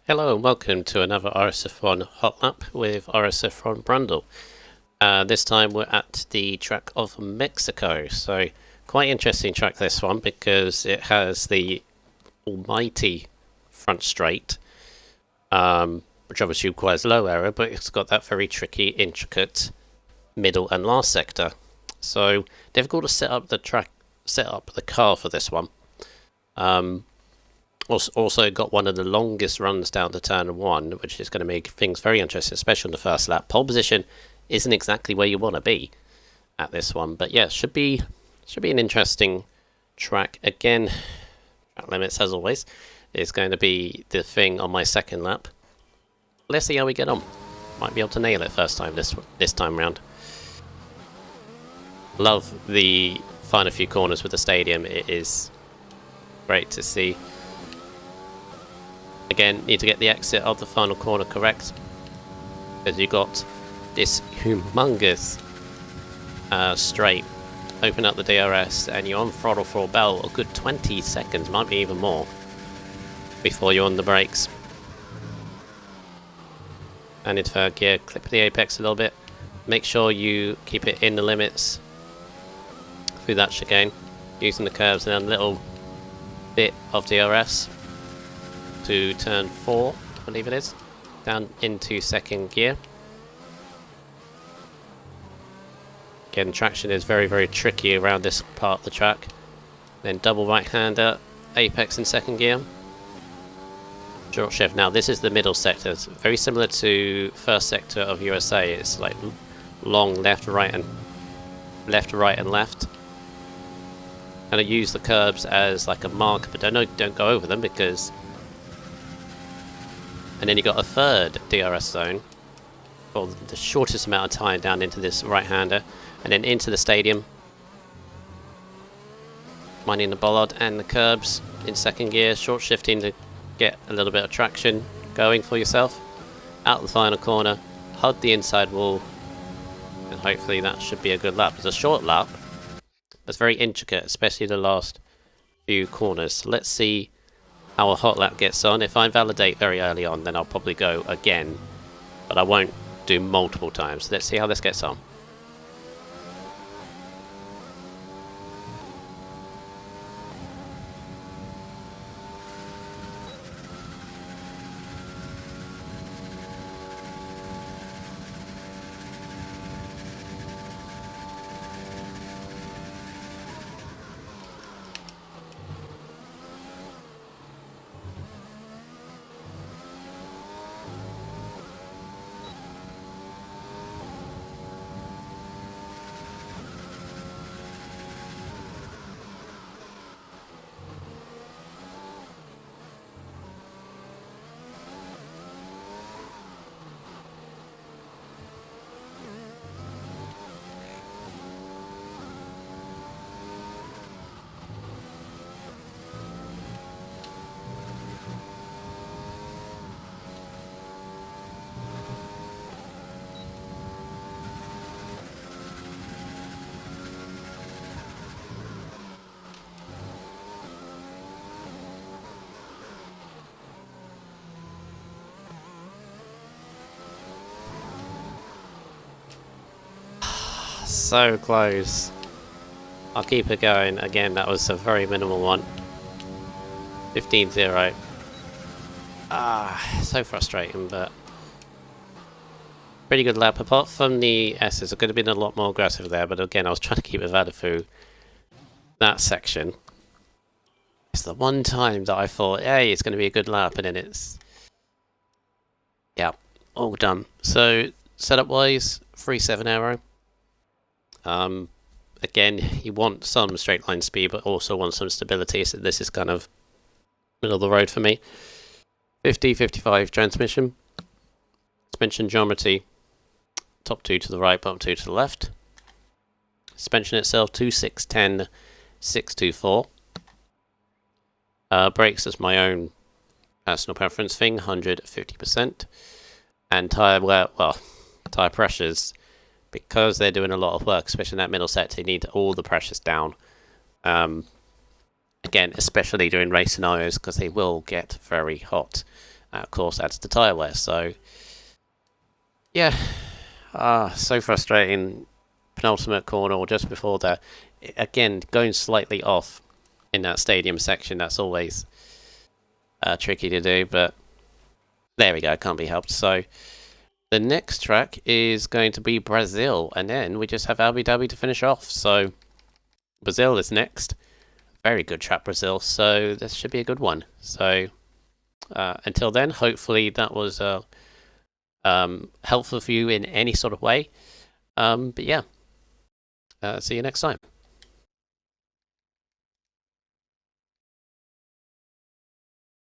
Hello and welcome to another RSF1 Hotlap with RSF1 Brundle. This time we're at the track of Mexico, so quite interesting track this one because it has the almighty front straight, which obviously requires low error, but it's got that very tricky, intricate middle and last sector. So difficult to set up the car for this one. Also got one of the longest runs down to turn one, which is going to make things very interesting, especially on the first lap. Pole position isn't exactly where you want to be at this one, but yeah, should be an interesting track. Again, track limits as always is going to be the thing on my second lap. Let's see how we get on. Might be able to nail it first time this time round. Love the final few corners with the stadium. It is great to see. Again, need to get the exit of the final corner correct, because you got this humongous straight. Open up the DRS and you're on throttle for about a good 20 seconds, might be even more, before you're on the brakes. And into third gear, clip the apex a little bit. Make sure you keep it in the limits through that chicane, using the curves and a little bit of DRS. To turn 4, I believe it is, down into second gear. Again, traction is very, very tricky around this part of the track. Then double right-hander, apex in second gear. Short shift. Now this is the middle sector. It's very similar to first sector of USA. It's like long left, right, and left. And I use the curbs as like a marker, but don't go over them because. And then you got a third DRS zone for the shortest amount of time down into this right-hander, and then into the stadium, minding the bollard and the curbs in second gear, short shifting to get a little bit of traction going for yourself. Out the final corner, hug the inside wall, and hopefully that should be a good lap. It's a short lap, but it's very intricate, especially the last few corners. So let's see how a hot lap gets on. If I validate very early on, then I'll probably go again, but I won't do multiple times. Let's see how this gets on. So close. I'll keep it going. Again, that was a very minimal one. 15-0. So frustrating, but pretty good lap. Apart from the S's, it could have been a lot more aggressive there, but again, I was trying to keep it valid through that section. It's the one time that I thought, hey, it's going to be a good lap, and then it's... yeah, all done. So, setup-wise, 3.7 aero. Again, you want some straight line speed, but also want some stability, so this is kind of middle of the road for me. 50-55 transmission. Suspension geometry, top 2 to the right, bottom 2 to the left. Suspension itself, 2610 624. Brakes is my own personal preference thing, 150%. And tyre pressures, because they're doing a lot of work, especially in that middle sector, they need all the pressures down. Again, especially during race scenarios, because they will get very hot. That, of course, adds to tyre wear. So, yeah, so frustrating. Penultimate corner or just before that. Again, going slightly off in that stadium section, that's always tricky to do, but there we go, can't be helped. So the next track is going to be Brazil, and then we just have Abu Dhabi to finish off. So Brazil is next. Very good track, Brazil, so this should be a good one. So until then, hopefully that was helpful for you in any sort of way. But yeah, see you next time.